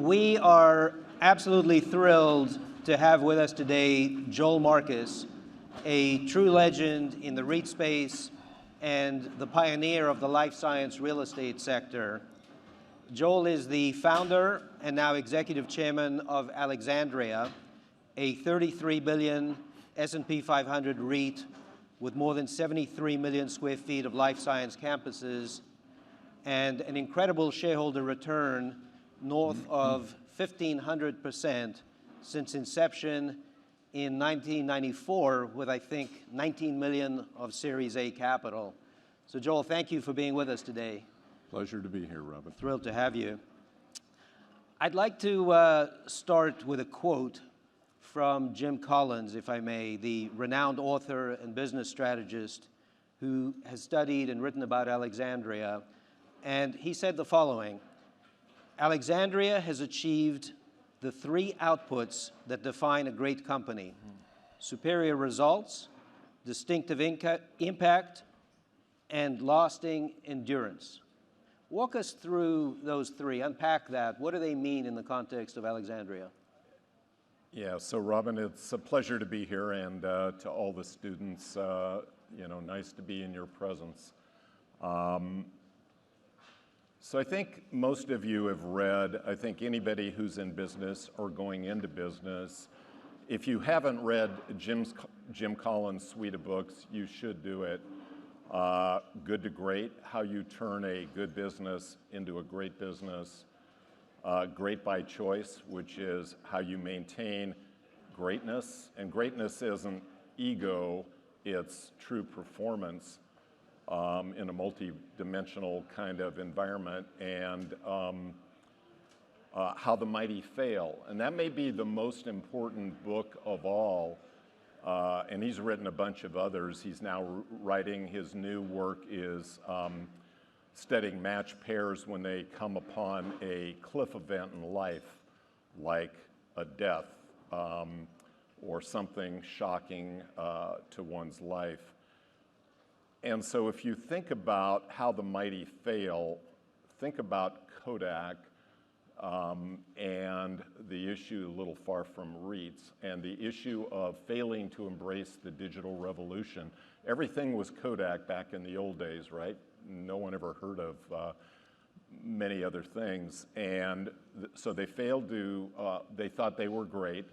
We are absolutely thrilled to have with us today Joel Marcus, a true legend in the REIT space and the pioneer of the life science real estate sector. Joel is the founder and now executive chairman of Alexandria, a 33 billion S&P 500 REIT with more than 73 million square feet of life science campuses and an incredible shareholder return north of 1,500% since inception in 1994 with, I think, 19 million of Series A capital. So Joel, thank you for being with us today. Pleasure to be here, Robin. Thrilled to have you. I'd like to start with a quote from Jim Collins, if I may, the renowned author and business strategist who has studied and written about Alexandria. And he said the following: Alexandria has achieved the three outputs that define a great company: superior results, distinctive impact, and lasting endurance. Walk us through those three, unpack that. What do they mean in the context of Alexandria? Yeah, so Robin, it's a pleasure to be here, and to all the students, nice to be in your presence. So I think most of you have read, I think anybody who's in business or going into business, if you haven't read Jim Collins' suite of books, you should do it. Good to Great, how you turn a good business into a great business. Great by Choice, which is how you maintain greatness. And greatness isn't ego, it's true performance in a multi-dimensional kind of environment. And How the Mighty Fail. And that may be the most important book of all. And he's written a bunch of others. He's now writing, his new work is studying match pairs when they come upon a cliff event in life, like a death or something shocking to one's life. And so if you think about How the Mighty Fail, think about Kodak and the issue a little far from REITs and the issue of failing to embrace the digital revolution. Everything was Kodak back in the old days, right? No one ever heard of many other things. And so they failed to, they thought they were great.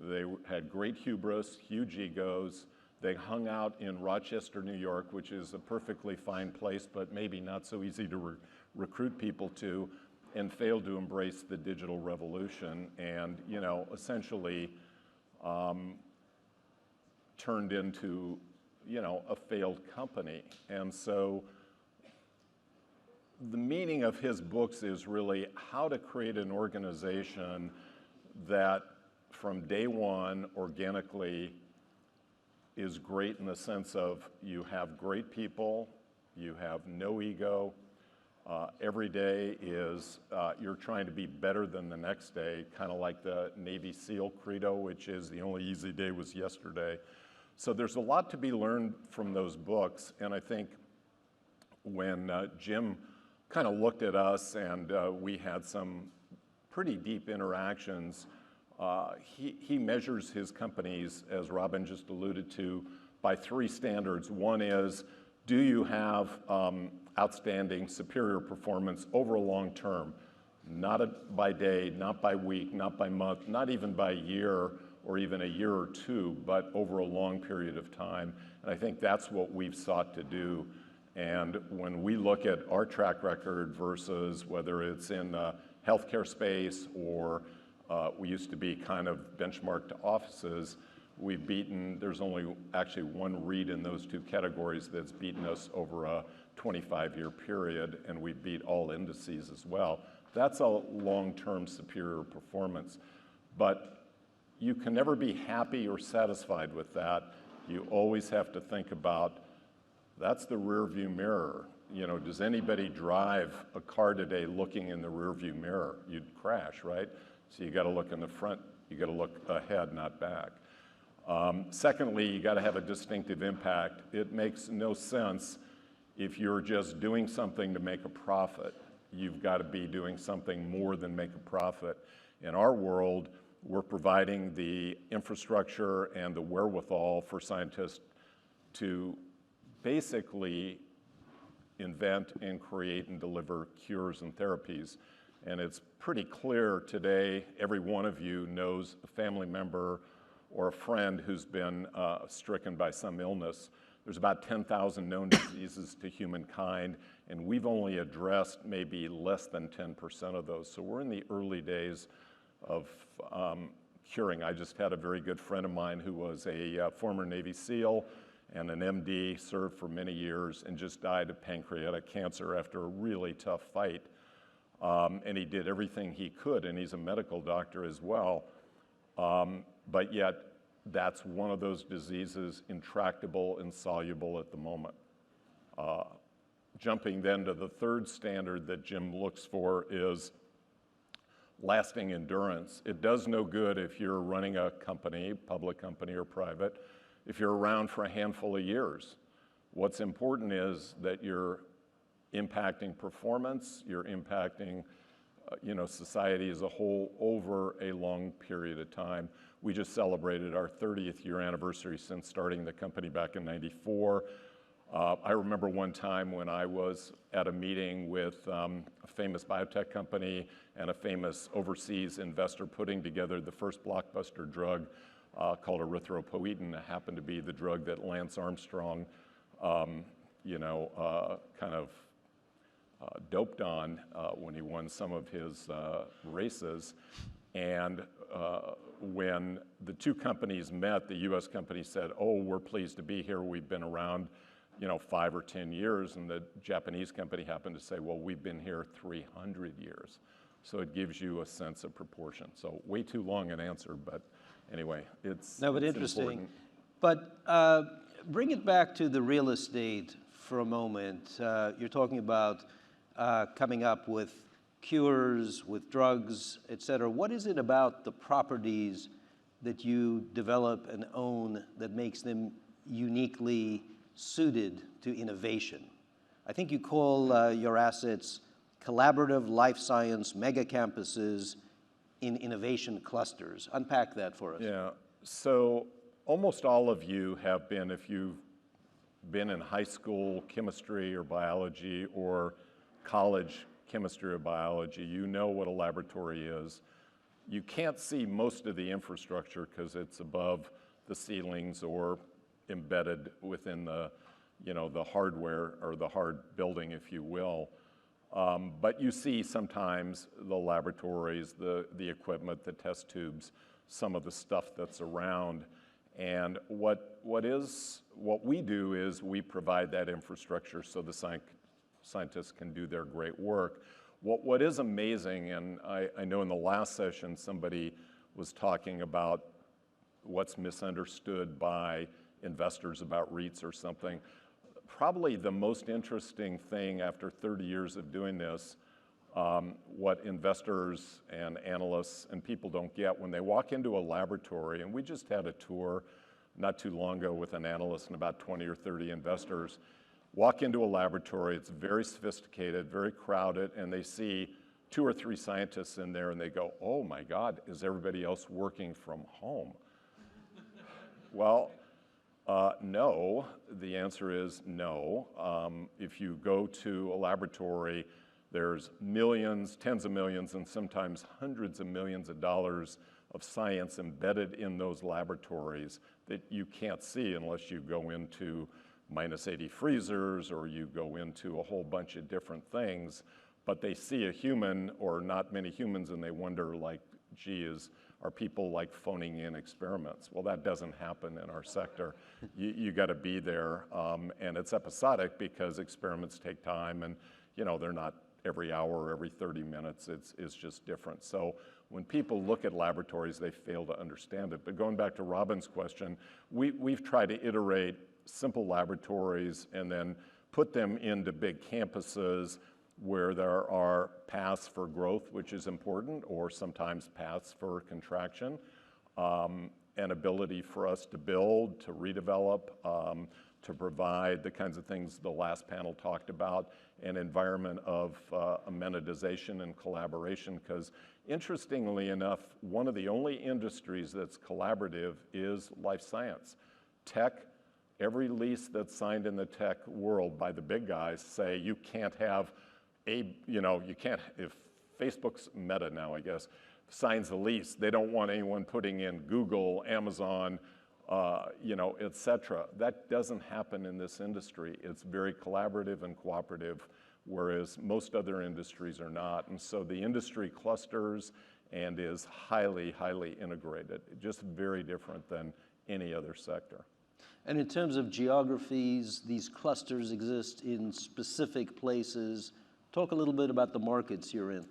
They had great hubris, huge egos. They hung out in Rochester, New York, which is a perfectly fine place, but maybe not so easy to recruit people to, and failed to embrace the digital revolution and, essentially turned into, a failed company. And so the meaning of his books is really how to create an organization that from day one organically is great in the sense of you have great people, you have no ego, every day is you're trying to be better than the next day, kind of like the Navy SEAL credo, which is the only easy day was yesterday. So there's a lot to be learned from those books, and I think when Jim kind of looked at us and we had some pretty deep interactions, he measures his companies, as Robin just alluded to, by three standards. One is, do you have outstanding, superior performance over a long term? Not by day, not by week, not by month, not even by year or even a year or two, but over a long period of time. And I think that's what we've sought to do. And when we look at our track record versus whether it's in the healthcare space or we used to be kind of benchmarked to offices, we've beaten, there's only actually one REIT in those two categories that's beaten us over a 25-year period, and we beat all indices as well. That's a long-term superior performance. But you can never be happy or satisfied with that. You always have to think about, that's the rear view mirror. Does anybody drive a car today looking in the rear view mirror? You'd crash, right? So you gotta look in the front, you gotta look ahead, not back. Secondly, you gotta have a distinctive impact. It makes no sense if you're just doing something to make a profit. you've got to be doing something more than make a profit. In our world, we're providing the infrastructure and the wherewithal for scientists to basically invent and create and deliver cures and therapies. And it's pretty clear today, every one of you knows a family member or a friend who's been stricken by some illness. There's about 10,000 known diseases to humankind, and we've only addressed maybe less than 10% of those. So we're in the early days of curing. I just had a very good friend of mine who was a former Navy SEAL and an MD, served for many years, and just died of pancreatic cancer after a really tough fight. And he did everything he could, and he's a medical doctor as well. But yet, that's one of those diseases, intractable, insoluble at the moment. Jumping then to the third standard that Jim looks for is lasting endurance. It does no good if you're running a company, public company or private, if you're around for a handful of years. What's important is that you're impacting performance, you're impacting society as a whole over a long period of time. We just celebrated our 30th year anniversary since starting the company back in '94. I remember one time when I was at a meeting with a famous biotech company and a famous overseas investor putting together the first blockbuster drug called erythropoietin. It happened to be the drug that Lance Armstrong, doped on when he won some of his races. And when the two companies met, the US company said, "Oh, we're pleased to be here. We've been around 5 or 10 years. And the Japanese company happened to say, "Well, we've been here 300 years. So it gives you a sense of proportion. So way too long an answer, but anyway, it's interesting. Important. But bring it back to the real estate for a moment. You're talking about coming up with cures, with drugs, et cetera. What is it about the properties that you develop and own that makes them uniquely suited to innovation? I think you call your assets collaborative life science mega campuses in innovation clusters. Unpack that for us. Yeah, so almost all of you have been, if you've been in high school chemistry or biology or college chemistry or biology, you know what a laboratory is. You can't see most of the infrastructure because it's above the ceilings or embedded within the, the hardware or the hard building, if you will. But you see sometimes the laboratories, the equipment, the test tubes, some of the stuff that's around. And what we do is we provide that infrastructure so the scientists can do their great work. What is amazing, and I know in the last session somebody was talking about what's misunderstood by investors about REITs or something. Probably the most interesting thing after 30 years of doing this, what investors and analysts and people don't get when they walk into a laboratory, and we just had a tour not too long ago with an analyst and about 20 or 30 investors, walk into a laboratory, it's very sophisticated, very crowded, and they see 2 or 3 scientists in there and they go, "Oh my God, is everybody else working from home?" Well, no, the answer is no. If you go to a laboratory, there's millions, tens of millions, and sometimes hundreds of millions of dollars of science embedded in those laboratories that you can't see unless you go into -80 freezers or you go into a whole bunch of different things. But they see a human or not many humans and they wonder, like, gee, are people like phoning in experiments? Well, that doesn't happen in our sector. You got to be there, and it's episodic because experiments take time, and they're not every hour or every 30 minutes. It's just different. So when people look at laboratories, they fail to understand it. But going back to Robin's question, we've tried to iterate simple laboratories and then put them into big campuses where there are paths for growth, which is important, or sometimes paths for contraction, and ability for us to build, to redevelop, to provide the kinds of things the last panel talked about, an environment of amenitization and collaboration, because interestingly enough, one of the only industries that's collaborative is life science. Tech, every lease that's signed in the tech world by the big guys say you can't have you can't, if Facebook's Meta now, I guess, signs a lease, they don't want anyone putting in Google, Amazon, et cetera. That doesn't happen in this industry. It's very collaborative and cooperative, whereas most other industries are not. And so the industry clusters and is highly, highly integrated, just very different than any other sector. And in terms of geographies, these clusters exist in specific places. Talk a little bit about the markets you're in.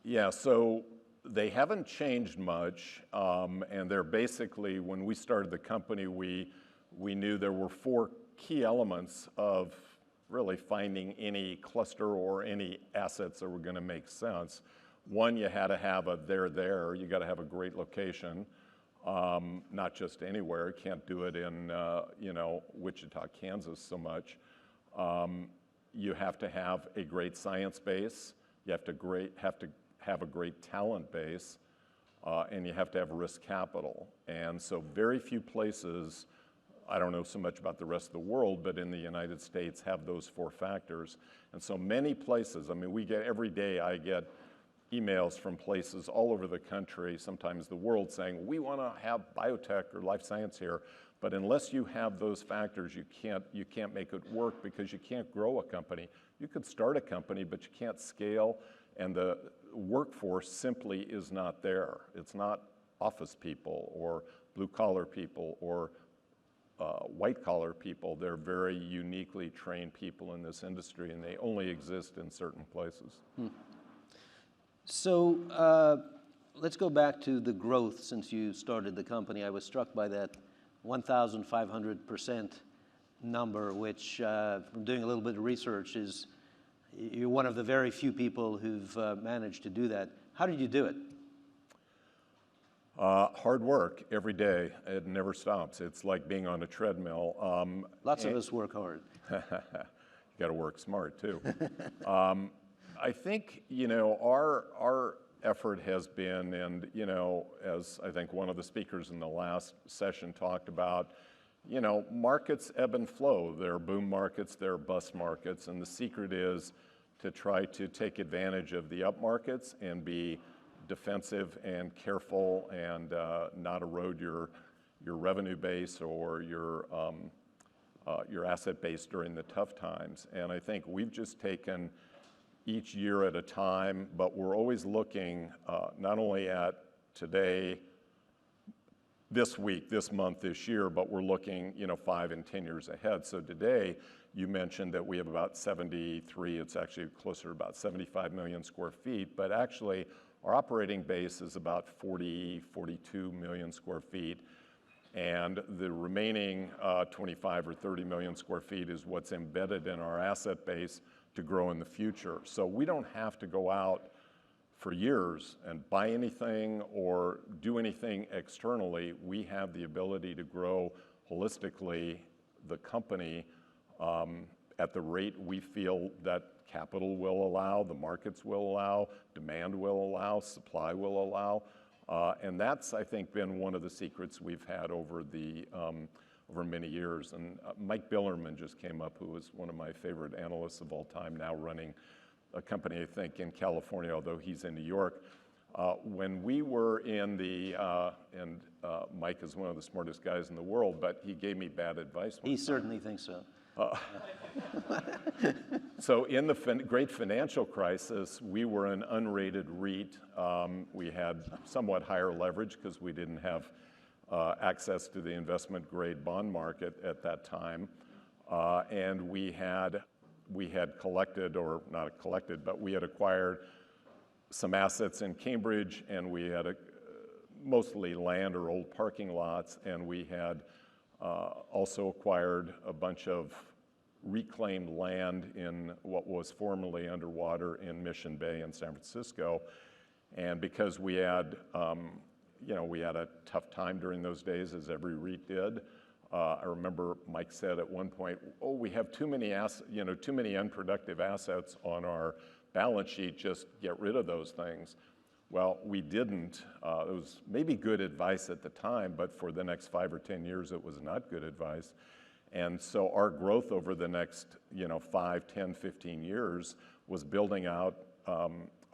Yeah, so they haven't changed much, and they're basically, when we started the company, we knew there were 4 key elements of really finding any cluster or any assets that were going to make sense. One, you had to have a there. You got to have a great location, not just anywhere. You can't do it in Wichita, Kansas so much. You have to have a great science base. You have to have a great talent base, and you have to have risk capital. And so very few places, I don't know so much about the rest of the world, but in the United States have those 4 factors. And so many places, I mean, every day I get emails from places all over the country, sometimes the world, saying, we want to have biotech or life science here. But unless you have those factors, you can't make it work, because you can't grow a company. You could start a company, but you can't scale, and the workforce simply is not there. It's not office people or blue-collar people or white-collar people. They're very uniquely trained people in this industry, and they only exist in certain places. So let's go back to the growth since you started the company. I was struck by that 1,500% number, which from doing a little bit of research you're one of the very few people who've managed to do that. How did you do it? Hard work every day. It never stops. It's like being on a treadmill. Lots of us work hard. You got to work smart too. I think our effort has been, and as I think one of the speakers in the last session talked about, markets ebb and flow. There are boom markets, there are bust markets, and the secret is to try to take advantage of the up markets and be defensive and careful and not erode your revenue base or your asset base during the tough times. And I think we've just taken each year at a time, but we're always looking not only at today, this week, this month, this year, but we're looking 5 and 10 years ahead. So today, you mentioned that we have about 73, it's actually closer to about 75 million square feet, but actually our operating base is about 42 million square feet. And the remaining 25 or 30 million square feet is what's embedded in our asset base to grow in the future. So we don't have to go out for years and buy anything or do anything externally. We have the ability to grow holistically the company at the rate we feel that capital will allow, the markets will allow, demand will allow, supply will allow. And that's, I think, been one of the secrets we've had over many years. And Mike Billerman just came up, who was one of my favorite analysts of all time, now running a company, I think, in California, although he's in New York. When we were in and Mike is one of the smartest guys in the world, but he gave me bad advice. He certainly thinks so. So in the great financial crisis, we were an unrated REIT. We had somewhat higher leverage because we didn't have access to the investment grade bond market at that time. And we had collected, or not collected, but we had acquired some assets in Cambridge, and we had mostly land or old parking lots, and we had also acquired a bunch of reclaimed land in what was formerly underwater in Mission Bay in San Francisco. And because we had a tough time during those days, as every REIT did, I remember Mike said at one point, "Oh, we have too many too many unproductive assets on our balance sheet. Just get rid of those things." Well, we didn't. It was maybe good advice at the time, but for the next 5 or 10 years, it was not good advice. And so our growth over the next 5, 10, 15 years was building out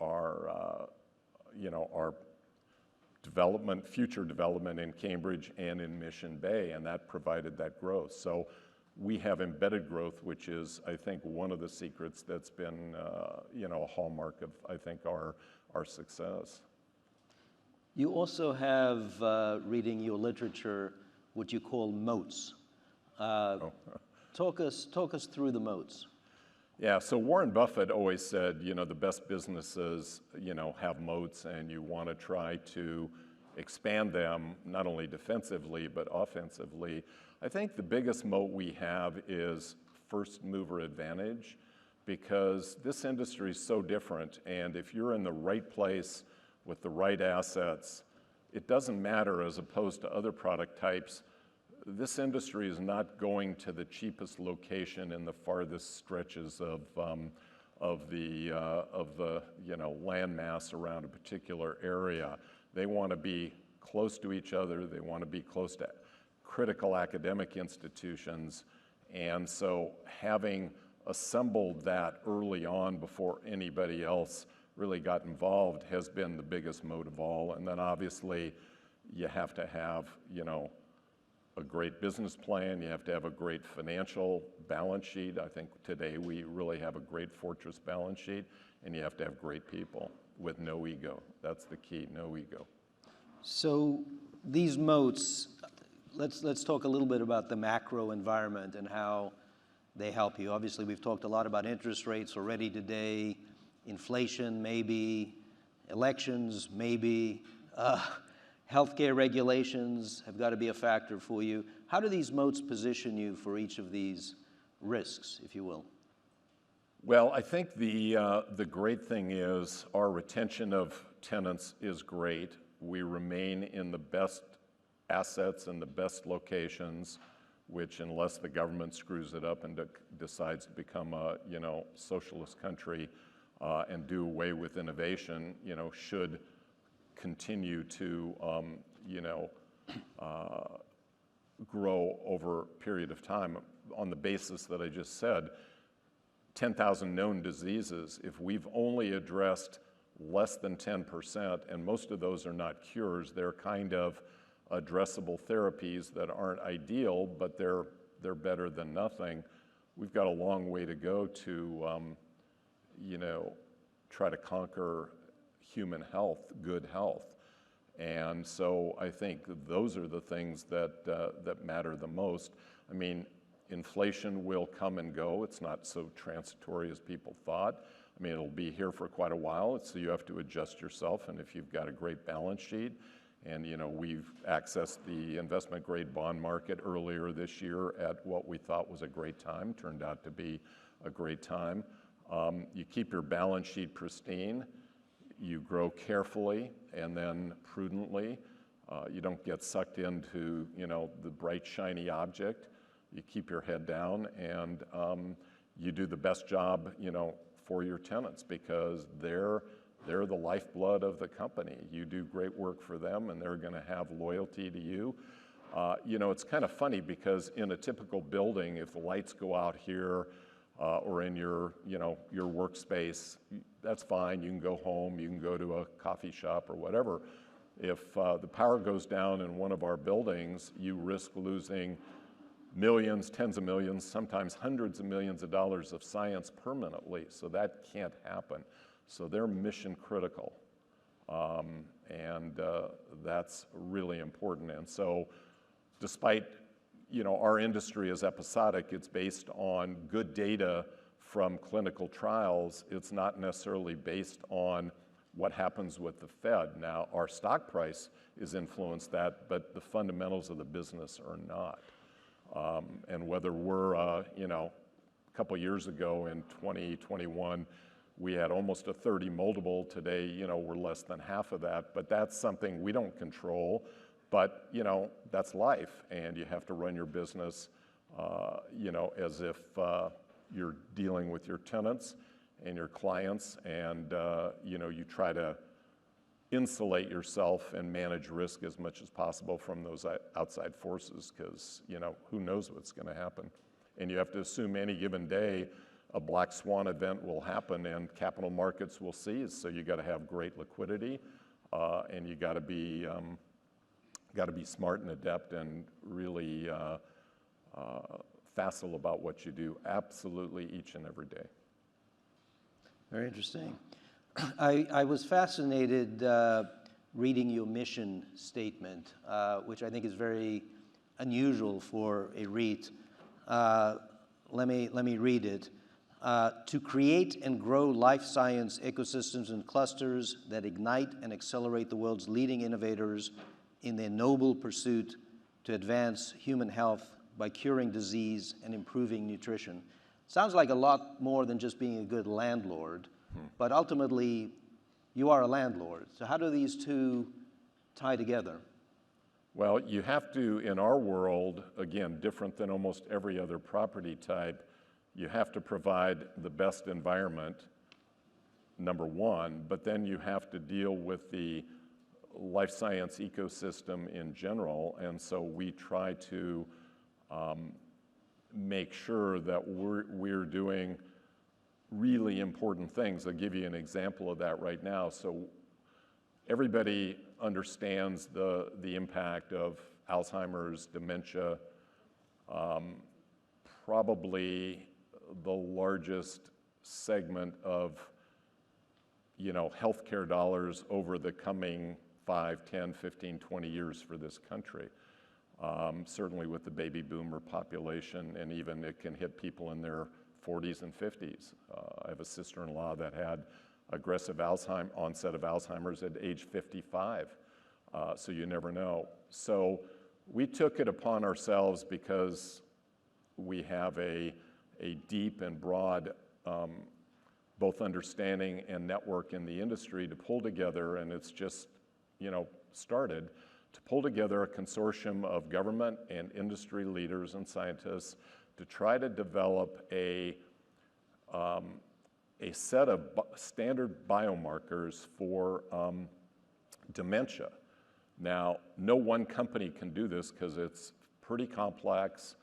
our future development in Cambridge and in Mission Bay, and that provided that growth. So we have embedded growth, which is, I think, one of the secrets that's been, a hallmark of, I think, our success. You also have, reading your literature, what you call moats. Talk us through the moats. Yeah, so Warren Buffett always said, the best businesses, have moats, and you want to try to expand them, not only defensively, but offensively. I think the biggest moat we have is first mover advantage, because this industry is so different, and if you're in the right place with the right assets, it doesn't matter as opposed to other product types. This industry is not going to the cheapest location in the farthest stretches of the landmass around a particular area. They want to be close to each other. They want to be close to critical academic institutions. And so having assembled that early on before anybody else really got involved has been the biggest moat of all. And then obviously you have to have, a great business plan. You have to have a great financial balance sheet. I think today we really have a great fortress balance sheet, and you have to have great people with no ego. That's the key, no ego. So these moats, let's talk a little bit about the macro environment and how they help you. Obviously, we've talked a lot about interest rates already today, inflation maybe, elections maybe, healthcare regulations have got to be a factor for you. How do these moats position you for each of these risks, if you will? Well, I think the great thing is our retention of tenants is great. We remain in the best assets and the best locations, which unless the government screws it up and decides to become a socialist country and do away with innovation, should continue to grow over a period of time on the basis that I just said. 10,000 known diseases, if we've only addressed less than 10%, and most of those are not cures, they're kind of addressable therapies that aren't ideal, but they're better than nothing. We've got a long way to go to try to conquer human health, good health. And so I think those are the things that matter the most. I mean, inflation will come and go. It's not so transitory as people thought. I mean, it'll be here for quite a while, so you have to adjust yourself. And if you've got a great balance sheet, and we've accessed the investment grade bond market earlier this year at what we thought was a great time, turned out to be a great time. You keep your balance sheet pristine. You grow carefully and then prudently. You don't get sucked into, the bright, shiny object. You keep your head down and you do the best job, for your tenants because they're the lifeblood of the company. You do great work for them and they're going to have loyalty to you. It's kind of funny because in a typical building, if the lights go out here or in your workspace, that's fine. You can go home, you can go to a coffee shop or whatever. If the power goes down in one of our buildings, you risk losing millions, tens of millions, sometimes hundreds of millions of dollars of science permanently. So that can't happen. So they're mission critical. And that's really important. And so despite our industry is episodic, it's based on good data from clinical trials. It's not necessarily based on what happens with the Fed. Now, our stock price is influenced that, but the fundamentals of the business are not. And whether we're, a couple years ago in 2021, we had almost a 30 multiple. Today, we're less than half of that, but that's something we don't control. But, you know, that's life, and you have to run your business, you know, as if you're dealing with your tenants and your clients, and, you know, you try to insulate yourself and manage risk as much as possible from those outside forces, because, you know, who knows what's going to happen. And you have to assume any given day a black swan event will happen and capital markets will seize. So you got to have great liquidity, and you got to be smart and adept and really facile about what you do, absolutely each and every day. Very interesting. I was fascinated reading your mission statement, which I think is very unusual for a REIT. Let me read it. To create and grow life science ecosystems and clusters that ignite and accelerate the world's leading innovators in their noble pursuit to advance human health by curing disease and improving nutrition. Sounds like a lot more than just being a good landlord, but ultimately you are a landlord. So how do these two tie together? Well, you have to, in our world, again, different than almost every other property type, you have to provide the best environment, number one, but then you have to deal with the life science ecosystem in general, and so we try to make sure that we're doing really important things. I'll give you an example of that right now. So everybody understands the impact of Alzheimer's, dementia. Probably the largest segment of, you know, healthcare dollars over the coming 5, 10, 15, 20 years for this country. Certainly with the baby boomer population, and even it can hit people in their 40s and 50s. I have a sister-in-law that had aggressive onset of Alzheimer's at age 55, so you never know. So we took it upon ourselves, because we have a deep and broad both understanding and network in the industry, to pull together, and it's just, you know, started, to pull together a consortium of government and industry leaders and scientists to try to develop a set of standard biomarkers for dementia. Now, no one company can do this because it's pretty complex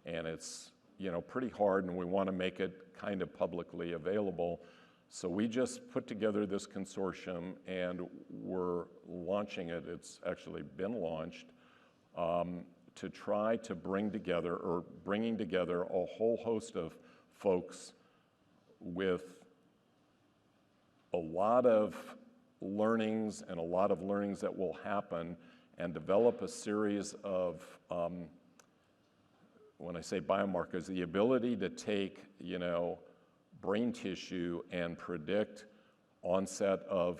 and it's, you know, pretty hard, and we want to make it kind of publicly available. So we just put together this consortium, and we're launching it. It's actually been launched, to try to bringing together a whole host of folks with a lot of learnings that will happen, and develop a series of, when I say biomarkers, the ability to take, you know, brain tissue and predict onset of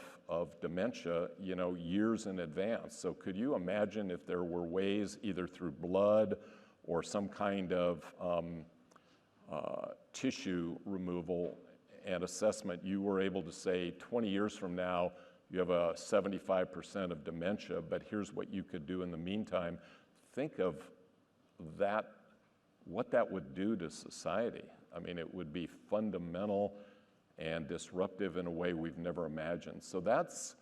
dementia, you know, years in advance. So could you imagine if there were ways, either through blood or some kind of tissue removal and assessment, you were able to say 20 years from now, you have a 75% of dementia, but here's what you could do in the meantime. Think of that, what that would do to society. I mean, it would be fundamental and disruptive in a way we've never imagined. So that's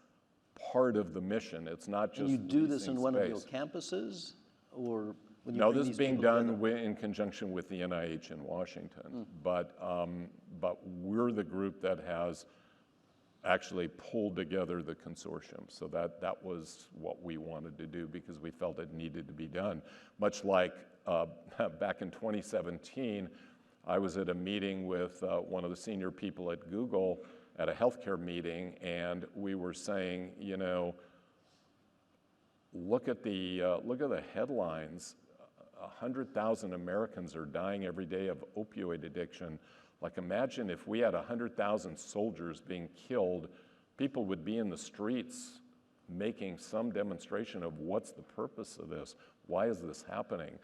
part of the mission. It's not just you do this in one of your campuses, or when you no, bring this these is being people done together? in conjunction with the NIH in Washington. But we're the group that has actually pulled together the consortium. So that was what we wanted to do, because we felt it needed to be done. Much like back in 2017, I was at a meeting with one of the senior people at Google at a healthcare meeting, and we were saying, you know, look at the headlines. 100,000 Americans are dying every day of opioid addiction. Like, imagine if we had 100,000 soldiers being killed, people would be in the streets making some demonstration of what's the purpose of this? Why is this happening?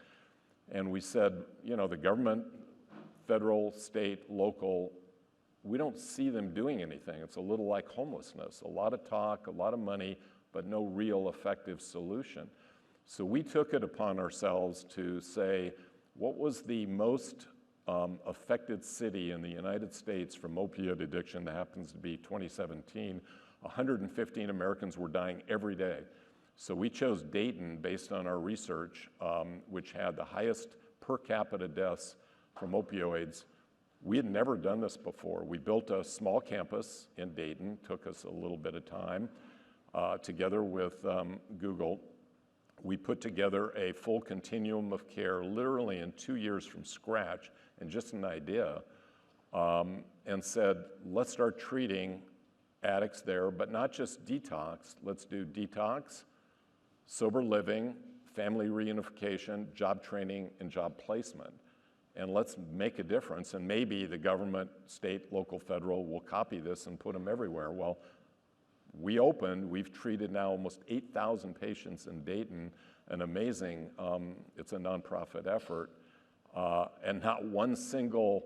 And we said, you know, the government, federal, state, local, we don't see them doing anything. It's a little like homelessness. A lot of talk, a lot of money, but no real effective solution. So we took it upon ourselves to say, what was the most affected city in the United States from opioid addiction? That happens to be 2017. 115 Americans were dying every day. So we chose Dayton based on our research, which had the highest per capita deaths from opioids. We had never done this before. We built a small campus in Dayton, took us a little bit of time, together with Google. We put together a full continuum of care literally in 2 years from scratch, and just an idea, and said, let's start treating addicts there, but not just detox. Let's do detox, sober living, family reunification, job training, and job placement. And let's make a difference, and maybe the government, state, local, federal will copy this and put them everywhere. Well, we've treated now almost 8,000 patients in Dayton, an amazing, it's a nonprofit effort, and not one single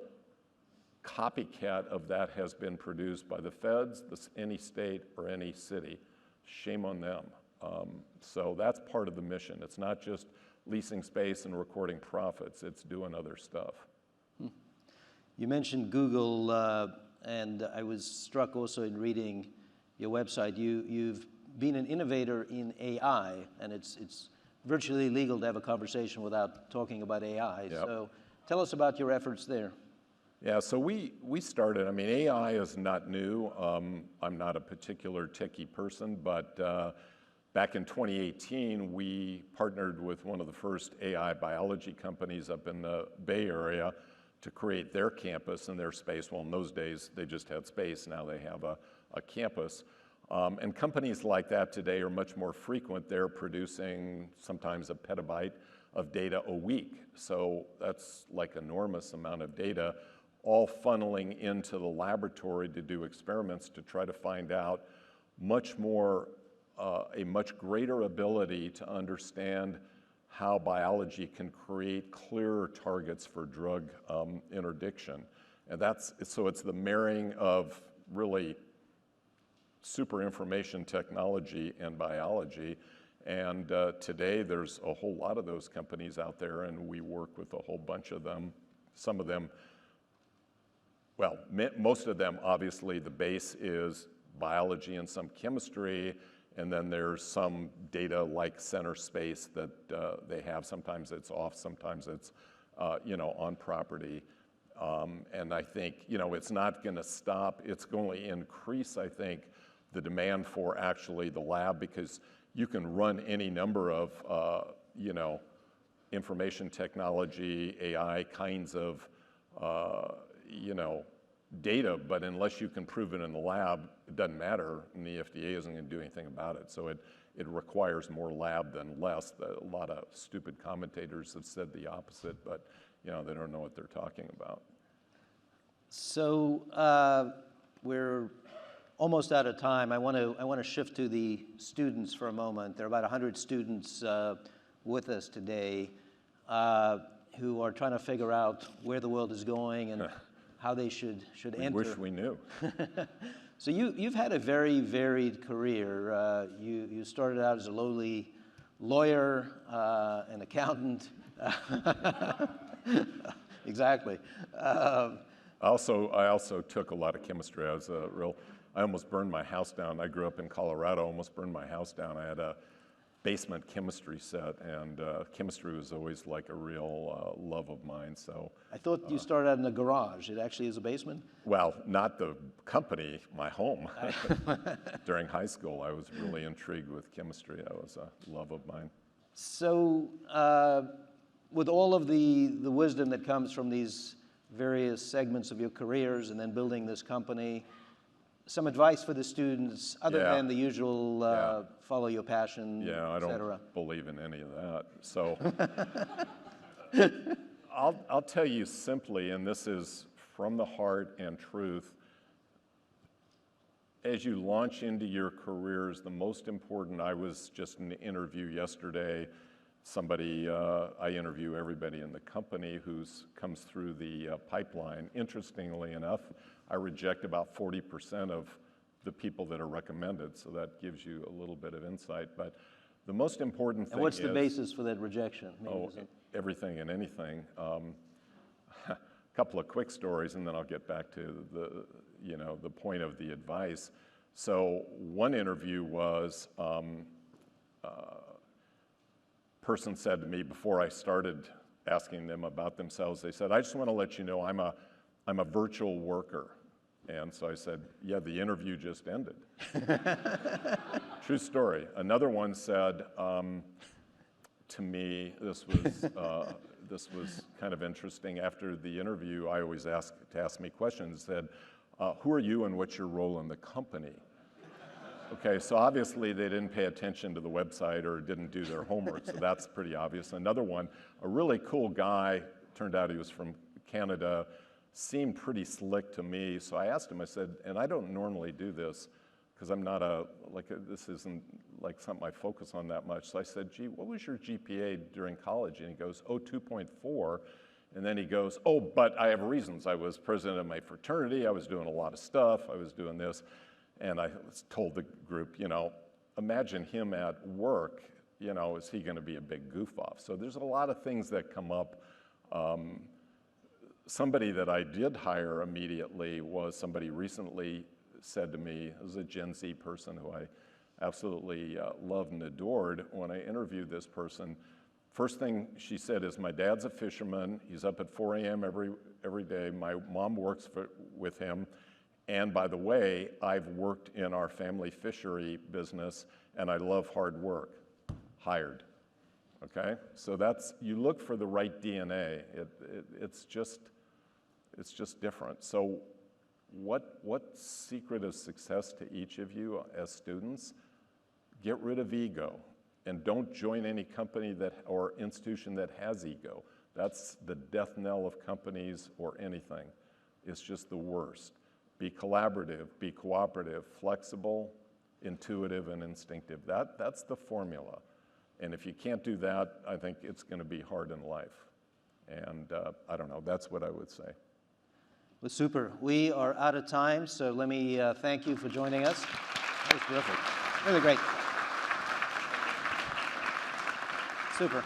copycat of that has been produced by the feds, any state, or any city. Shame on them. So that's part of the mission. It's not just leasing space and recording profits, it's doing other stuff. You mentioned Google, and I was struck also in reading your website. You've been an innovator in AI, and it's virtually illegal to have a conversation without talking about AI. Yep. So tell us about your efforts there. Yeah, so we started, I mean, AI is not new. I'm not a particular techie person, but back in 2018, we partnered with one of the first AI biology companies up in the Bay Area to create their campus and their space. Well, in those days, they just had space. Now they have a campus. And companies like that today are much more frequent. They're producing sometimes a petabyte of data a week. So that's like enormous amount of data, all funneling into the laboratory to do experiments to try to find out much more, a much greater ability to understand how biology can create clearer targets for drug interdiction. And so it's the marrying of really super information technology and biology. And today there's a whole lot of those companies out there, and we work with a whole bunch of them. Some of them, well, most of them, obviously, the base is biology and some chemistry, and then there's some data like center space that they have. Sometimes it's off, sometimes it's on property. And I think, it's not going to stop. It's going to increase, I think, the demand for actually the lab, because you can run any number of, information technology, AI kinds of, data, but unless you can prove it in the lab, it doesn't matter, and the FDA isn't going to do anything about it. So it requires more lab than less. A lot of stupid commentators have said the opposite, but they don't know what they're talking about. So we're almost out of time. I want to shift to the students for a moment. There are about 100 students with us today who are trying to figure out where the world is going and how they should enter. We wish we knew. So you've had a very varied career. You started out as a lowly lawyer, an accountant. Exactly. I also took a lot of chemistry. I almost burned my house down. I grew up in Colorado, almost burned my house down. I had a basement chemistry set, and chemistry was always like a real love of mine. So I thought you started out in a garage. It actually is a basement? Well, not the company, my home. During high school, I was really intrigued with chemistry. That was a love of mine. So with all of the wisdom that comes from these various segments of your careers and then building this company, some advice for the students other than the usual follow your passion, I et cetera. don't believe in any of that. So I'll tell you simply, and this is from the heart and truth, as you launch into your careers, the most important, I was just in an interview yesterday, I interview everybody in the company who comes through the pipeline. Interestingly enough, I reject about 40% of the people that are recommended, so that gives you a little bit of insight. But The most important thing And what's the is, basis for that rejection? Maybe oh, everything and anything. A couple of quick stories, and then I'll get back to the point of the advice. So one interview was, person said to me before I started asking them about themselves, they said, "I just want to let you know I'm a virtual worker." And so I said, "Yeah, the interview just ended." True story. Another one said to me, this was kind of interesting. After the interview, I always ask me questions. Said, "Who are you and what's your role in the company?" Okay, so obviously they didn't pay attention to the website or didn't do their homework, so that's pretty obvious. Another one, a really cool guy, turned out he was from Canada, seemed pretty slick to me, so I asked him, I said, and I don't normally do this, because I'm not this isn't like something I focus on that much, so I said, "Gee, what was your GPA during college?" And he goes, "Oh, 2.4, and then he goes, "Oh, but I have reasons. I was president of my fraternity, I was doing a lot of stuff, I was doing this." And I told the group, imagine him at work, is he going to be a big goof off? So there's a lot of things that come up. Somebody that I did hire immediately was somebody recently said to me, it was a Gen Z person who I absolutely loved and adored. When I interviewed this person, first thing she said is, "My dad's a fisherman. He's up at 4 a.m. every day. My mom works with him. And by the way, I've worked in our family fishery business, and I love hard work." Hired. Okay? So you look for the right DNA. It's just different. So what secret of success to each of you as students? Get rid of ego, and don't join any company or institution that has ego. That's the death knell of companies or anything. It's just the worst. Be collaborative, be cooperative, flexible, intuitive, and instinctive. That's the formula. And if you can't do that, I think it's going to be hard in life. And I don't know, that's what I would say. Well, super. We are out of time, so let me thank you for joining us. That was terrific. Really great. Super.